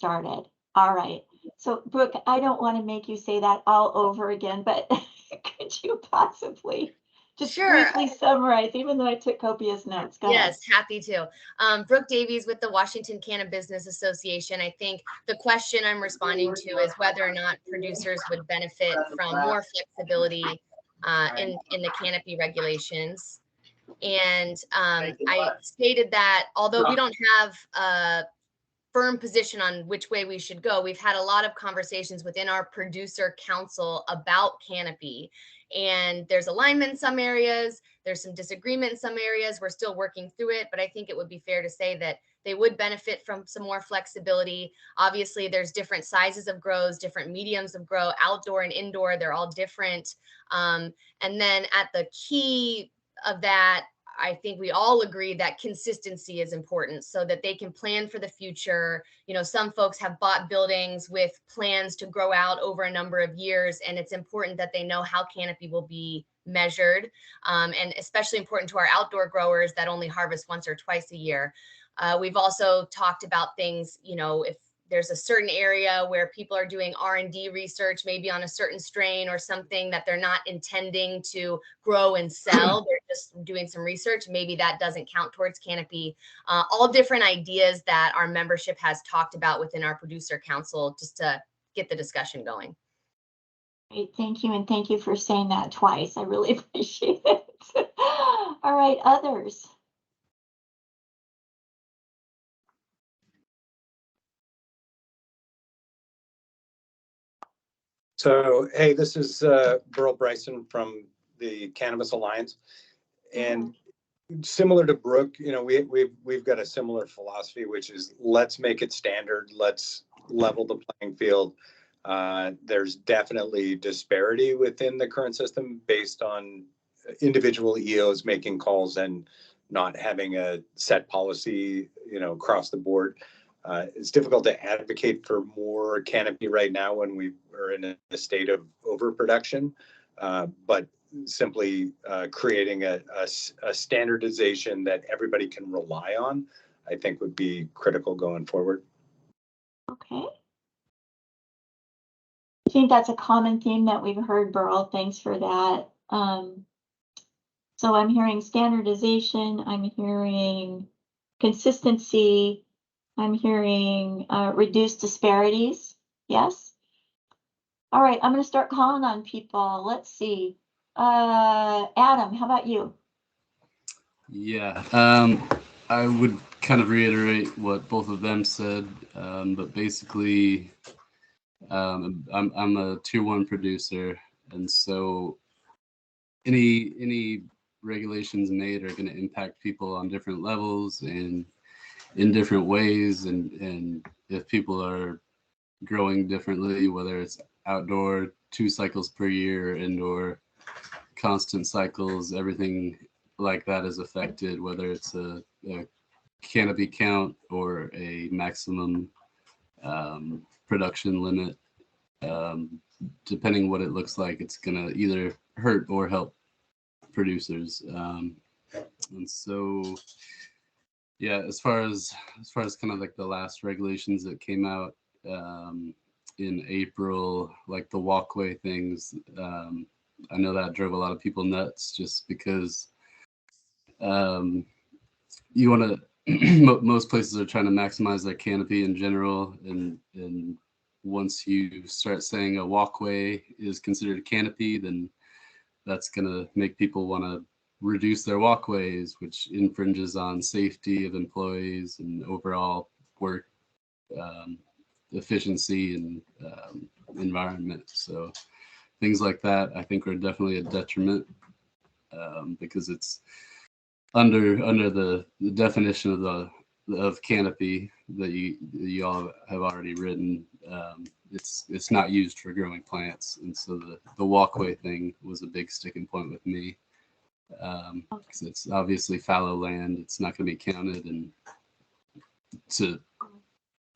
started. All right. So, Brooke, I don't want to make you say that all over again, but could you possibly just Sure. briefly summarize, even though I took copious notes? Go ahead. Yes, happy to. Brooke Davies with the Washington Cannabis Business Association. I think the question I'm responding to is whether or not producers would benefit from more flexibility in the canopy regulations. And I stated that although we don't have a firm position on which way we should go, we've had a lot of conversations within our producer council about canopy. And there's alignment in some areas, there's some disagreement in some areas. We're still working through it, but I think it would be fair to say that they would benefit from some more flexibility. Obviously, there's different sizes of grows, different mediums of grow, outdoor and indoor, they're all different. And then at the key of that, I think we all agree that consistency is important so that they can plan for the future. You know, some folks have bought buildings with plans to grow out over a number of years, and it's important that they know how canopy will be measured, and especially important to our outdoor growers that only harvest once or twice a year. We've also talked about things, you know, if there's a certain area where people are doing R&D research, maybe on a certain strain or something that they're not intending to grow and sell, they're just doing some research, maybe that doesn't count towards canopy. All different ideas that our membership has talked about within our producer council just to get the discussion going. Great, thank you, and thank you for saying that twice. I really appreciate it. All right, others. So, hey, this is Burl Bryson from the Cannabis Alliance, and similar to Brooke, you know, we've got a similar philosophy, which is let's make it standard, let's level the playing field. There's definitely disparity within the current system based on individual EOs making calls and not having a set policy, you know, across the board. It's difficult to advocate for more canopy right now when we are in a state of overproduction, but simply creating a standardization that everybody can rely on, I think would be critical going forward. Okay. I think that's a common theme that we've heard, Burl. Thanks for that. So I'm hearing standardization, I'm hearing consistency, I'm hearing reduced disparities. Yes. All right, I'm going to start calling on people. Let's see. Adam, how about you? Yeah, I would kind of reiterate what both of them said, but basically, I'm a tier 1 producer, and so any regulations made are going to impact people on different levels and in different ways, and if people are growing differently, whether it's outdoor 2 cycles per year, indoor constant cycles, everything like that is affected, whether it's a canopy count or a maximum production limit. Depending what it looks like, it's gonna either hurt or help producers. And so, yeah, as far as kind of like the last regulations that came out in April, like the walkway things, I know that drove a lot of people nuts, just because you want to most places are trying to maximize their canopy in general, and once you start saying a walkway is considered a canopy, then that's going to make people want to reduce their walkways, which infringes on safety of employees and overall work efficiency and environment. So things like that, I think, are definitely a detriment, because it's under the definition of canopy that you all have already written. It's not used for growing plants, and so the walkway thing was a big sticking point with me, because it's obviously fallow land. It's not going to be counted, and to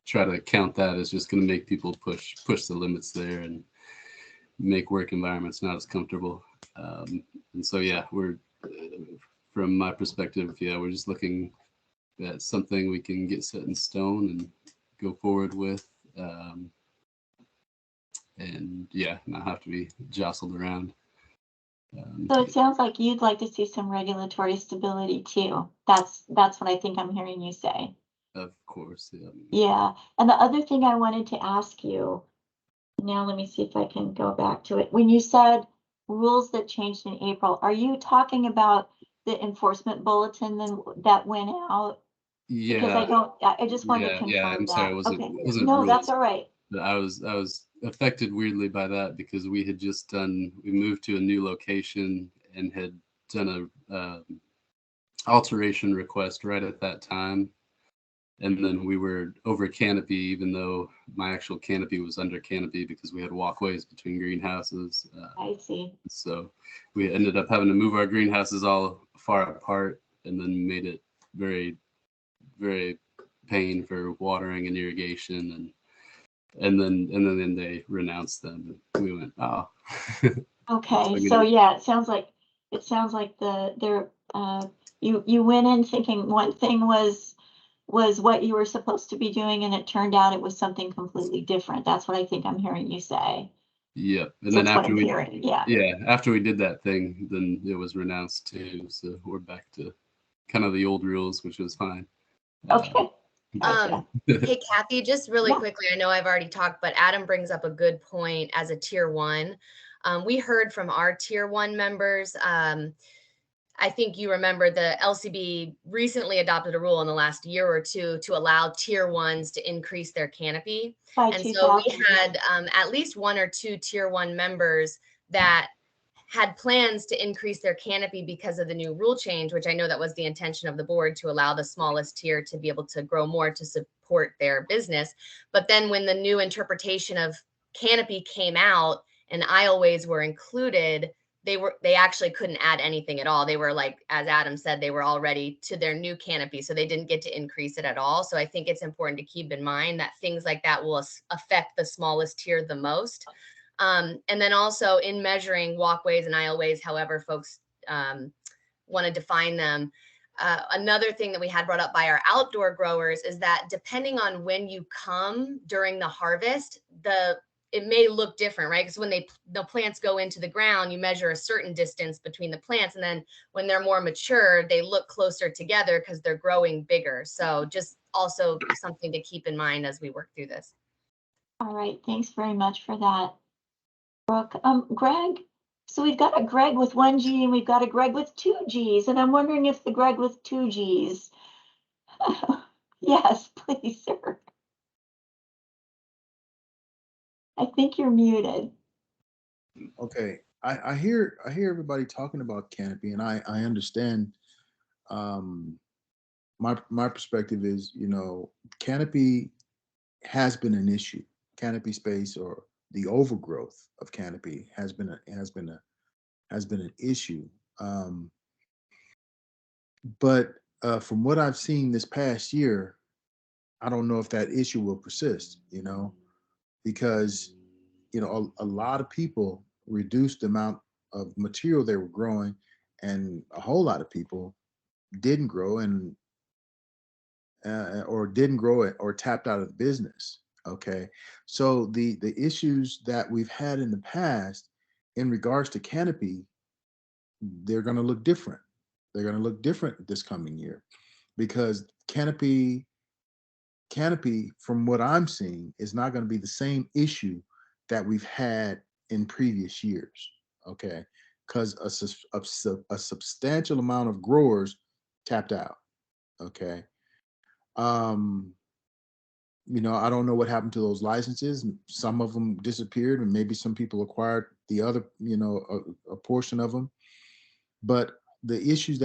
try to count that is just going to make people push the limits there and make work environments not as comfortable. And so, yeah, we're from my perspective, yeah, we're just looking at something we can get set in stone and go forward with, um, and yeah, not have to be jostled around. So it sounds like you'd like to see some regulatory stability too. That's what I think I'm hearing you say. Of course, yeah. Yeah. And the other thing I wanted to ask you, now let me see if I can go back to it. When you said rules that changed in April, are you talking about the enforcement bulletin that went out? Because Yeah, I just wanted to yeah. confirm I'm sorry, that. Okay. wasn't No, rules. that's all right. But I was affected weirdly by that because we moved to a new location and had done a alteration request right at that time. And then we were over canopy, even though my actual canopy was under canopy because we had walkways between greenhouses. I see. So we ended up having to move our greenhouses all far apart, and then made it very, very pain for watering and irrigation, and then they renounced them. And we went, oh. Okay, so yeah, it sounds like you went in thinking one thing was what you were supposed to be doing, and it turned out it was something completely different. That's what I think I'm hearing you say. Yep. And So then that's what after I'm we hearing. Yeah. after we did that thing, then it was renounced too. So we're back to kind of the old rules, which was fine. Okay. Hey, Kathy, just really Yeah. quickly, I know I've already talked, but Adam brings up a good point as a tier one. We heard from our tier one members. I think you remember the LCB recently adopted a rule in the last year or two to allow tier ones to increase their canopy. By And so we 2000. had at least one or two tier one members that had plans to increase their canopy because of the new rule change, which I know that was the intention of the board, to allow the smallest tier to be able to grow more to support their business. But then when the new interpretation of canopy came out and aisleways were included, they actually couldn't add anything at all. They were, like, as Adam said, they were already to their new canopy, so they didn't get to increase it at all. So I think it's important to keep in mind that things like that will affect the smallest tier the most. And then also in measuring walkways and aisleways, however folks want to define them, another thing that we had brought up by our outdoor growers is that depending on when you come during the harvest, it may look different, right? Because when the plants go into the ground, you measure a certain distance between the plants. And then when they're more mature, they look closer together because they're growing bigger. So just also something to keep in mind as we work through this. All right. Thanks very much for that, Brooke. Greg, so we've got a Greg with 1 G and we've got a Greg with 2 Gs. And I'm wondering if the Greg with 2 Gs. Yes, please, sir. I think you're muted. Okay, I hear everybody talking about canopy, and I understand. My perspective is, canopy has been an issue. Canopy space, or the overgrowth of canopy, has been an issue. But from what I've seen this past year, I don't know if that issue will persist. Because a lot of people reduced the amount of material they were growing, and a whole lot of people didn't grow or didn't grow it, or tapped out of the business. Okay, so the issues that we've had in the past in regards to canopy, they're going to look different. They're going to look different this coming year, because canopy, from what I'm seeing, is not going to be the same issue that we've had in previous years. Okay, because a substantial amount of growers tapped out. Okay, I don't know what happened to those licenses. Some of them disappeared, and maybe some people acquired the other, a portion of them. But the issues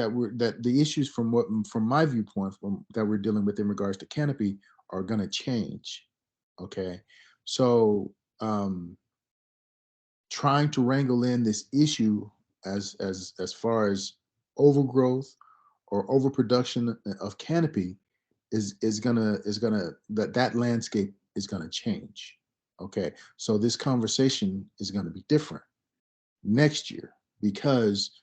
from my viewpoint, that we're dealing with in regards to canopy, are going to change. Okay, so trying to wrangle in this issue as far as overgrowth or overproduction of canopy is gonna that landscape is gonna change. Okay, so this conversation is gonna be different next year, because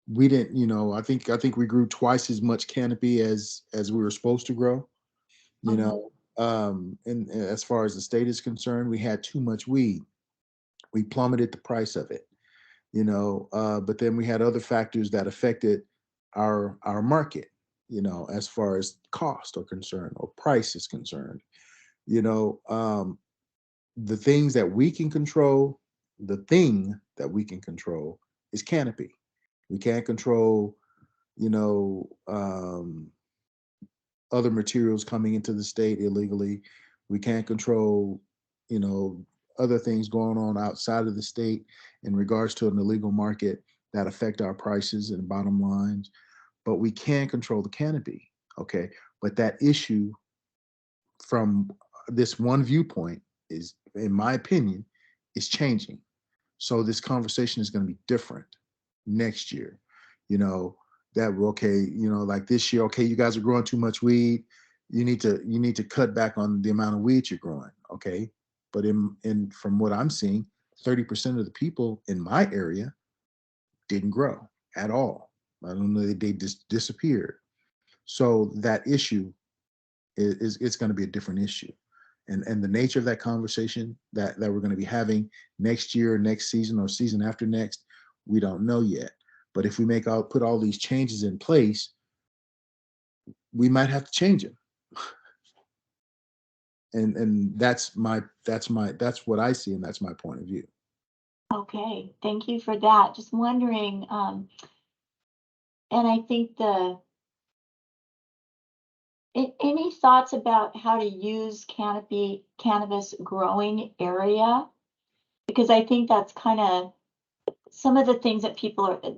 we didn't, I think we grew twice as much canopy as we were supposed to grow. And as far as the state is concerned, we had too much weed. We plummeted the price of it, but then we had other factors that affected our market, as far as cost are concerned or price is concerned. The things that we can control, the thing that we can control is canopy. We can't control, you know, other materials coming into the state illegally. We can't control, other things going on outside of the state in regards to an illegal market that affect our prices and bottom lines. But we can control the canopy. Okay. But that issue from this one viewpoint is, in my opinion, is changing. So this conversation is going to be different next year. That okay, like this year, okay, you guys are growing too much weed. You need to cut back on the amount of weed you're growing. Okay. But in from what I'm seeing, 30% of the people in my area didn't grow at all. I don't know, they just disappeared. So that issue is it's going to be a different issue. And the nature of that conversation that we're going to be having next year, next season, or season after next, we don't know yet. But if we put all these changes in place, we might have to change them. And that's what I see, and that's my point of view. Okay, thank you for that. Just wondering, and I think any thoughts about how to use cannabis growing area? Because I think that's kind of some of the things that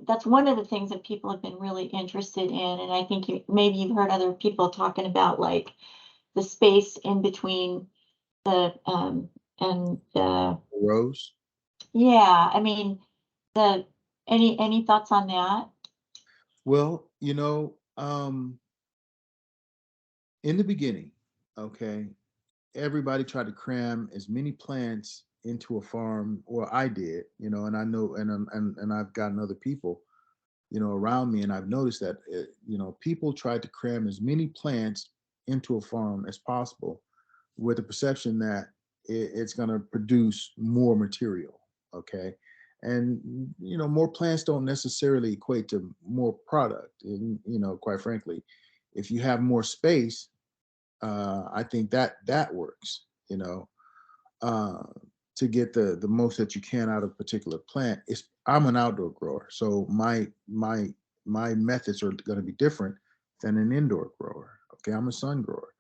that's one of the things that people have been really interested in. And I think maybe you've heard other people talking about like the space in between the, and the, Rose? yeah, I mean, any thoughts on that? Well, in the beginning, okay, everybody tried to cram as many plants into a farm, or I did, and I know, and I've gotten other people, around me, and I've noticed that, people tried to cram as many plants into a farm as possible with the perception that it's going to produce more material. Okay. And, more plants don't necessarily equate to more product. And, quite frankly, if you have more space, I think that works, uh, to get the most that you can out of a particular plant. I'm an outdoor grower, so my methods are going to be different than an indoor grower. Okay, I'm a sun grower,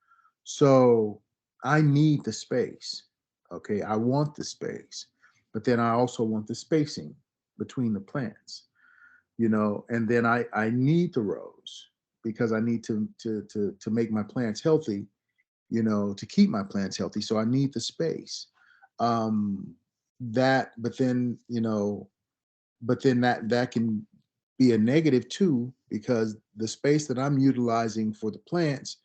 so I need the space. Okay, I want the space, but then I also want the spacing between the plants, and then I need the rows because I need to make my plants healthy, to keep my plants healthy. So I need the space. But then, that can be a negative too, because the space that I'm utilizing for the plants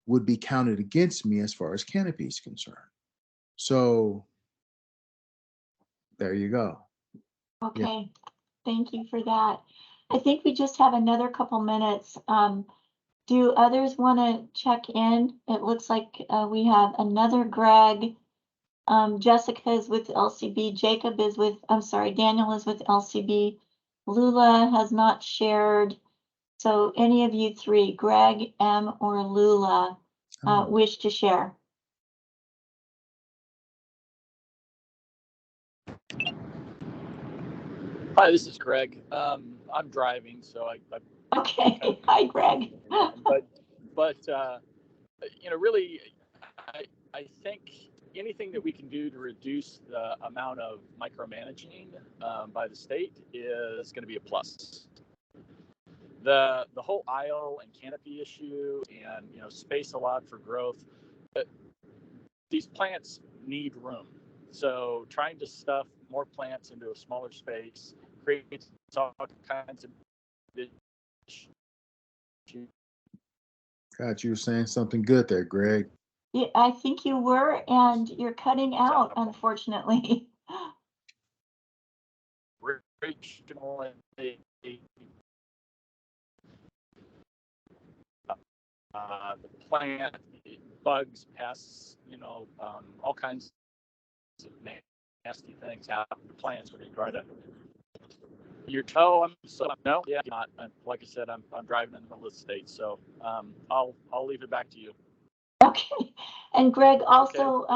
would be counted against me as far as canopy is concerned. So there you go. Okay, thank you for that. I think we just have another couple minutes. Do others want to check in? It looks like we have another Greg. Jessica is with LCB. Jacob is with, I'm sorry, Daniel is with LCB. Lula has not shared. So any of you three, Greg, M, or Lula, wish to share? Hi, this is Greg. I'm driving, so I Okay, hi, Greg. but really, I think anything that we can do to reduce the amount of micromanaging by the state is going to be a plus. The whole aisle and canopy issue, and space allowed for growth. These plants need room, so trying to stuff more plants into a smaller space creates all kinds of issues. God, you were saying something good there, Greg. Yeah, I think you were, and you're cutting out, unfortunately. Regional and the plant, bugs, pests, all kinds of nasty things happen to plants when you try to your toe. No, yeah, not. Like I said, I'm driving in the middle of the state, so I'll leave it back to you. Okay. And Greg, also,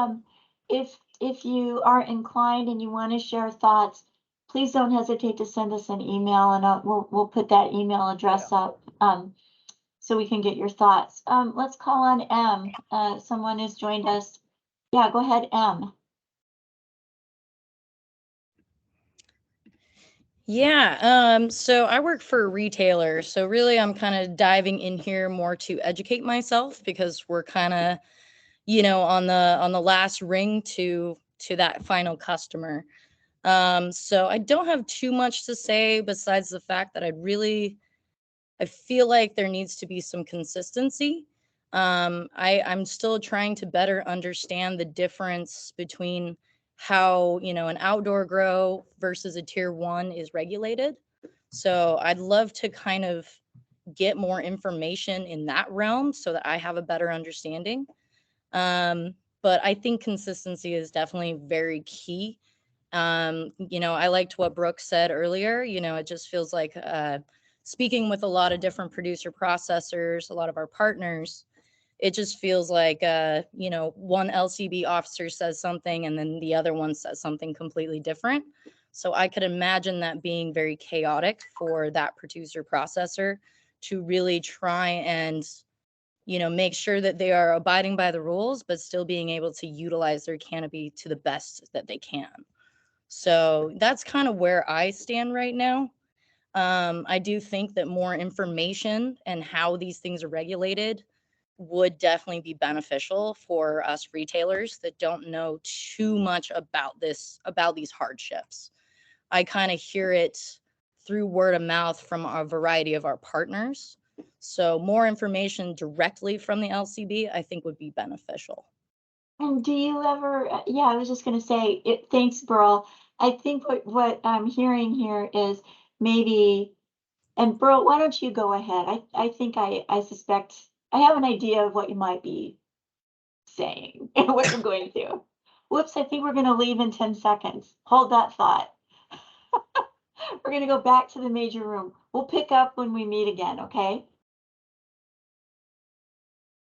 if you are inclined and you want to share thoughts, please don't hesitate to send us an email, and we'll put that email address up so we can get your thoughts. Let's call on M. Someone has joined us. Yeah, go ahead, M. Yeah, so I work for a retailer. So really I'm kind of diving in here more to educate myself because we're kind of, on the last ring to that final customer. So I don't have too much to say besides the fact that I feel like there needs to be some consistency. I'm still trying to better understand the difference between how, an outdoor grow versus a tier 1 is regulated. So I'd love to kind of get more information in that realm so that I have a better understanding. But I think consistency is definitely very key. I liked what Brooke said earlier. It just feels like speaking with a lot of different producer processors, a lot of our partners, it just feels like, one LCB officer says something and then the other one says something completely different. So I could imagine that being very chaotic for that producer processor to really try and, make sure that they are abiding by the rules, but still being able to utilize their canopy to the best that they can. So that's kind of where I stand right now. I do think that more information and how these things are regulated would definitely be beneficial for us retailers that don't know too much about these hardships. I kind of hear it through word of mouth from a variety of our partners. So more information directly from the LCB, I think would be beneficial. And do you ever, yeah, I was just going to say, thanks, Burl. I think what I'm hearing here is maybe, and Burl, why don't you go ahead? I think I suspect, I have an idea of what you might be saying and what you're going through. Whoops, I think we're going to leave in 10 seconds. Hold that thought. We're going to go back to the major room. We'll pick up when we meet again, okay?